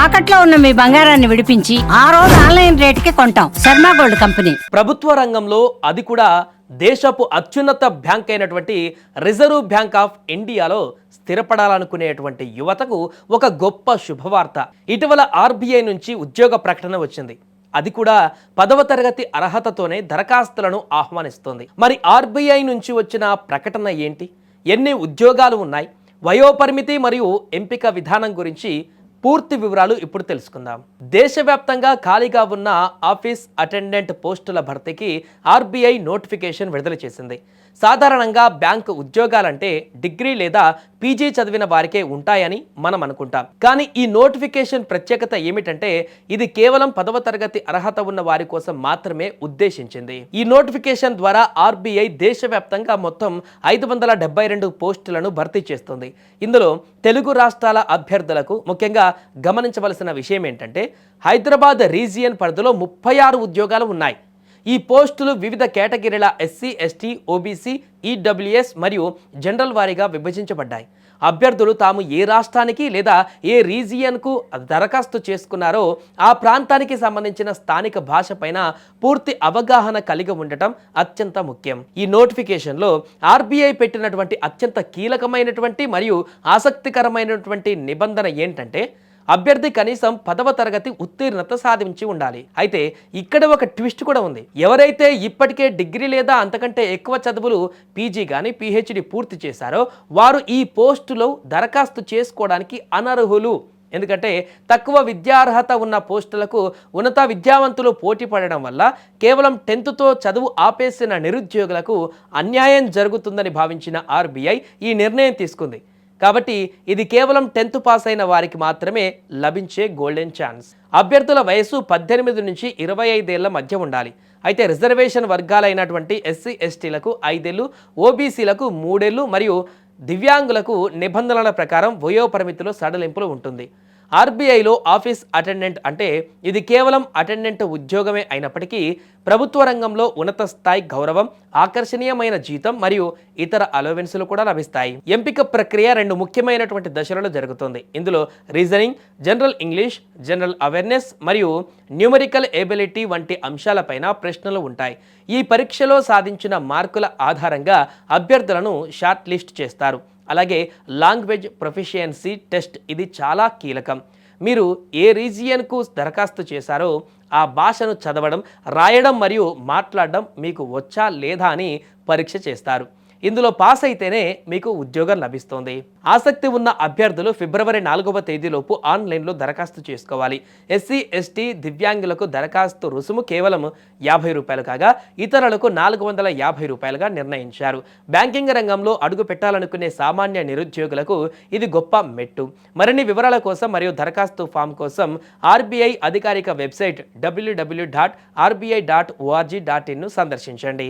తాకట్లో ఉన్న మీ బంగారాన్ని విడిపించి ఆ రోజు ఆన్లైన్ రేటుకి కొంటాం. Sharma gold company. ప్రభుత్వ రంగంలో అది కూడా దేశపు అత్యున్నత బ్యాంక్ అయినటువంటి రిజర్వ్ బ్యాంక్ ఆఫ్ ఇండియాలో స్థిరపడాలనుకునేటువంటి యువతకు ఒక గొప్ప శుభవార్త. ఇటీవల ఆర్బీఐ నుంచి ఉద్యోగ ప్రకటన వచ్చింది. అది కూడా 10వ తరగతి అర్హతతోనే దరఖాస్తులను ఆహ్వానిస్తోంది. మరి ఆర్బీఐ నుంచి వచ్చిన ప్రకటన ఏంటి, ఎన్ని ఉద్యోగాలు ఉన్నాయి, వయోపరిమితి మరియు ఎంపిక విధానం గురించి పూర్తి వివరాలు ఇప్పుడు తెలుసుకుందాం. దేశవ్యాప్తంగా ఖాళీగా ఉన్న ఆఫీస్ అటెండెంట్ పోస్టుల భర్తీకి ఆర్బీఐ నోటిఫికేషన్ విడుదల చేసింది. సాధారణంగా బ్యాంకు ఉద్యోగాలంటే డిగ్రీ లేదా పీజీ చదివిన వారికే ఉంటాయని మనం అనుకుంటాం. కానీ ఈ నోటిఫికేషన్ ప్రత్యేకత ఏమిటంటే ఇది కేవలం 10వ తరగతి అర్హత ఉన్న వారి కోసం మాత్రమే ఉద్దేశించింది. ఈ నోటిఫికేషన్ ద్వారా ఆర్బీఐ దేశవ్యాప్తంగా మొత్తం 572 పోస్టులను భర్తీ చేస్తుంది. ఇందులో తెలుగు రాష్ట్రాల అభ్యర్థులకు ముఖ్యంగా గమనించవలసిన విషయం ఏంటంటే హైదరాబాద్ రీజియన్ పరిధిలో 36 ఉద్యోగాలు ఉన్నాయి. ఈ పోస్టులు వివిధ కేటగిరీల ఎస్సీ, ఎస్టీ, ఓబీసీ, ఈడబ్ల్యూఎస్ మరియు జనరల్ వారీగా విభజించబడ్డాయి. అభ్యర్థులు తాము ఏ రాష్ట్రానికి లేదా ఏ రీజియన్కు దరఖాస్తు చేసుకున్నారో ఆ ప్రాంతానికి సంబంధించిన స్థానిక భాష పైన పూర్తి అవగాహన కలిగి ఉండటం అత్యంత ముఖ్యం. ఈ నోటిఫికేషన్లో ఆర్బీఐ పెట్టినటువంటి అత్యంత కీలకమైనటువంటి మరియు ఆసక్తికరమైనటువంటి నిబంధన ఏంటంటే అభ్యర్థి కనీసం 10వ తరగతి ఉత్తీర్ణత సాధించి ఉండాలి. అయితే ఇక్కడ ఒక ట్విస్ట్ కూడా ఉంది. ఎవరైతే ఇప్పటికే డిగ్రీ లేదా అంతకంటే ఎక్కువ చదువులు పీజీ కానీ పీహెచ్డీ పూర్తి చేశారో వారు ఈ పోస్టులో దరఖాస్తు చేసుకోవడానికి అనర్హులు. ఎందుకంటే తక్కువ విద్యార్హత ఉన్న పోస్టులకు ఉన్నత విద్యావంతులు పోటీ పడడం వల్ల కేవలం 10థ్తో చదువు ఆపేసిన నిరుద్యోగులకు అన్యాయం జరుగుతుందని భావించిన ఆర్బీఐ ఈ నిర్ణయం తీసుకుంది. కాబట్టి ఇది కేవలం 10th పాస్ అయిన వారికి మాత్రమే లభించే గోల్డెన్ ఛాన్స్. అభ్యర్థుల వయసు 18 నుంచి 25 ఏళ్ల మధ్య ఉండాలి. అయితే రిజర్వేషన్ వర్గాలైనటువంటి ఎస్సీ, ఎస్టీలకు 5 ఏళ్లు, ఓబీసీలకు 3 ఏళ్లు మరియు దివ్యాంగులకు నిబంధనల ప్రకారం వయోపరిమితిలో సడలింపులు ఉంటుంది. ఆర్బీఐలో ఆఫీస్ అటెండెంట్ అంటే ఇది కేవలం అటెండెంట్ ఉద్యోగమే అయినప్పటికీ ప్రభుత్వ రంగంలో ఉన్నత స్థాయి గౌరవం, ఆకర్షణీయమైన జీతం మరియు ఇతర అలవెన్సులు కూడా లభిస్తాయి. ఎంపిక ప్రక్రియ 2 ముఖ్యమైనటువంటి దశలలో జరుగుతుంది. ఇందులో reasoning, general English, general awareness మరియు న్యూమరికల్ ఎబిలిటీ వంటి అంశాలపైన ప్రశ్నలు ఉంటాయి. ఈ పరీక్షలో సాధించిన మార్కుల ఆధారంగా అభ్యర్థులను షార్ట్ లిస్ట్ చేస్తారు. అలాగే లాంగ్వేజ్ ప్రొఫిషియన్సీ టెస్ట్, ఇది చాలా కీలకం. మీరు ఏ రీజియన్కు దరఖాస్తు చేశారో ఆ భాషను చదవడం, రాయడం మరియు మాట్లాడడం మీకు వచ్చా లేదా అని పరీక్ష చేస్తారు. ఇందులో పాస్ అయితేనే మీకు ఉద్యోగం లభిస్తుంది. ఆసక్తి ఉన్న అభ్యర్థులు ఫిబ్రవరి 4వ తేదీలోపు ఆన్లైన్లో దరఖాస్తు చేసుకోవాలి. ఎస్సీ, ఎస్టీ, దివ్యాంగులకు దరఖాస్తు రుసుము కేవలం 50 రూపాయలు కాగా ఇతరులకు 450 రూపాయలుగా నిర్ణయించారు. బ్యాంకింగ్ రంగంలో అడుగు పెట్టాలనుకునే సామాన్య నిరుద్యోగులకు ఇది గొప్ప మెట్టు. మరిన్ని వివరాల కోసం మరియు దరఖాస్తు ఫామ్ కోసం ఆర్బీఐ అధికారిక వెబ్సైట్ www.rbi.org.in ను సందర్శించండి.